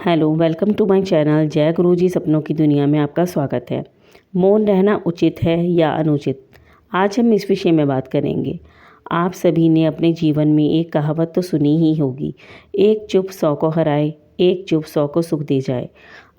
Hello, welcome to my channel Jai Guruji सपनों की दुनिया में आपका स्वागत है। मौन रहना उचित है या अनुचित, आज हम इस विषय में बात करेंगे। आप सभी ने अपने जीवन में एक कहावत तो सुनी ही होगी, एक चुप 100 को हराए, एक चुप 100 को सुख दे जाए।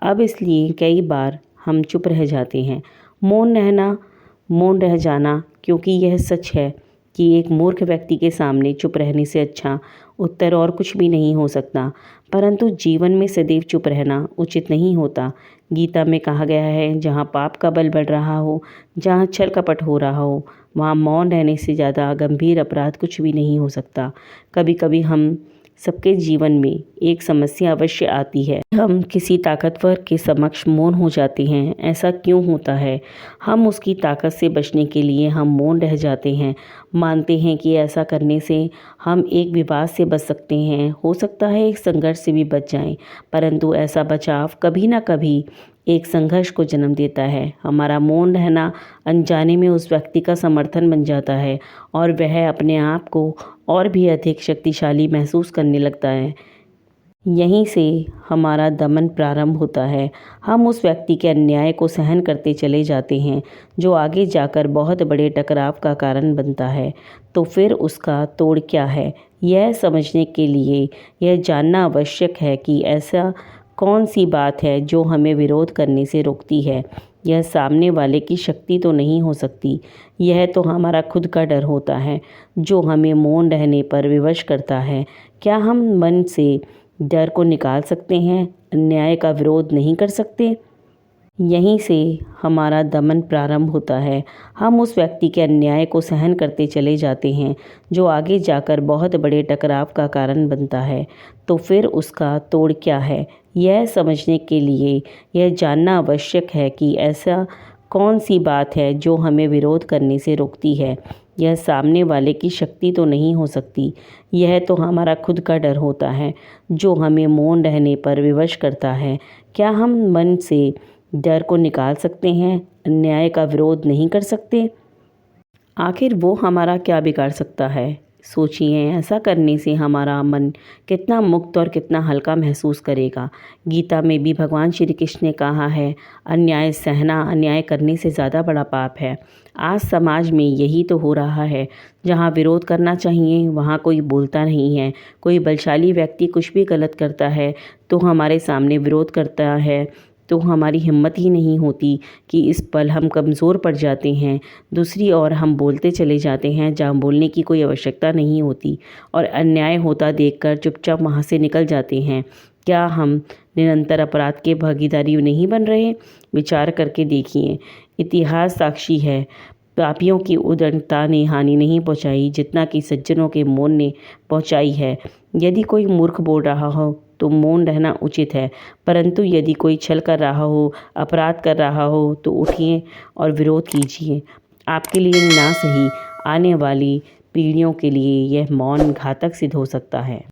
अब इसलिए कई बार हम चुप रह जाते हैं। मौन रह जाना, क्योंकि यह सच है कि एक मूर्ख व्यक्ति के सामने चुप रहने से अच्छा उत्तर और कुछ भी नहीं हो सकता। परंतु जीवन में सदैव चुप रहना उचित नहीं होता। गीता में कहा गया है, जहाँ पाप का बल बढ़ रहा हो, जहाँ छल कपट हो रहा हो, वहाँ मौन रहने से ज़्यादा गंभीर अपराध कुछ भी नहीं हो सकता। कभी कभी हम सबके जीवन में एक समस्या अवश्य आती है, हम किसी ताकतवर के समक्ष मौन हो जाते हैं। ऐसा क्यों होता है? हम उसकी ताकत से बचने के लिए हम मौन रह जाते हैं, मानते हैं कि ऐसा करने से हम एक विवाद से बच सकते हैं, हो सकता है एक संघर्ष से भी बच जाएं। परंतु ऐसा बचाव कभी ना कभी एक संघर्ष को जन्म देता है। हमारा मौन रहना अनजाने में उस व्यक्ति का समर्थन बन जाता है और वह अपने आप को और भी अधिक शक्तिशाली महसूस करने लगता है। यहीं से हमारा दमन प्रारंभ होता है। हम उस व्यक्ति के अन्याय को सहन करते चले जाते हैं, जो आगे जाकर बहुत बड़े टकराव का कारण बनता है। तो फिर उसका तोड़ क्या है? यह समझने के लिए यह जानना आवश्यक है कि ऐसा कौन सी बात है जो हमें विरोध करने से रोकती है। यह सामने वाले की शक्ति तो नहीं हो सकती, यह तो हमारा खुद का डर होता है, जो हमें मौन रहने पर विवश करता है। क्या हम मन से डर को निकाल सकते हैं, अन्याय का विरोध नहीं कर सकते? यहीं से हमारा दमन प्रारंभ होता है। हम उस व्यक्ति के अन्याय को सहन करते चले जाते हैं, जो आगे जाकर बहुत बड़े टकराव का कारण बनता है। तो फिर उसका तोड़ क्या है? यह समझने के लिए यह जानना आवश्यक है कि ऐसा कौन सी बात है जो हमें विरोध करने से रोकती है। यह सामने वाले की शक्ति तो नहीं हो सकती, यह तो हमारा खुद का डर होता है, जो हमें मौन रहने पर विवश करता है। क्या हम मन से डर को निकाल सकते हैं, अन्याय का विरोध नहीं कर सकते? आखिर वो हमारा क्या बिगाड़ सकता है? सोचिए, ऐसा करने से हमारा मन कितना मुक्त और कितना हल्का महसूस करेगा। गीता में भी भगवान श्री कृष्ण ने कहा है, अन्याय सहना अन्याय करने से ज़्यादा बड़ा पाप है। आज समाज में यही तो हो रहा है, जहाँ विरोध करना चाहिए वहाँ कोई बोलता नहीं है। कोई बलशाली व्यक्ति कुछ भी गलत करता है तो हमारे सामने विरोध करता है, तो हमारी हिम्मत ही नहीं होती कि इस पल हम कमज़ोर पड़ जाते हैं। दूसरी ओर हम बोलते चले जाते हैं जहाँ बोलने की कोई आवश्यकता नहीं होती, और अन्याय होता देखकर चुपचाप वहाँ से निकल जाते हैं। क्या हम निरंतर अपराध के भागीदारी नहीं बन रहे? विचार करके देखिए, इतिहास साक्षी है, पापियों की उदारता ने हानि नहीं पहुंचाई जितना कि सज्जनों के मौन ने पहुंचाई है। यदि कोई मूर्ख बोल रहा हो तो मौन रहना उचित है, परंतु यदि कोई छल कर रहा हो, अपराध कर रहा हो, तो उठिए और विरोध कीजिए। आपके लिए ना सही, आने वाली पीढ़ियों के लिए यह मौन घातक सिद्ध हो सकता है।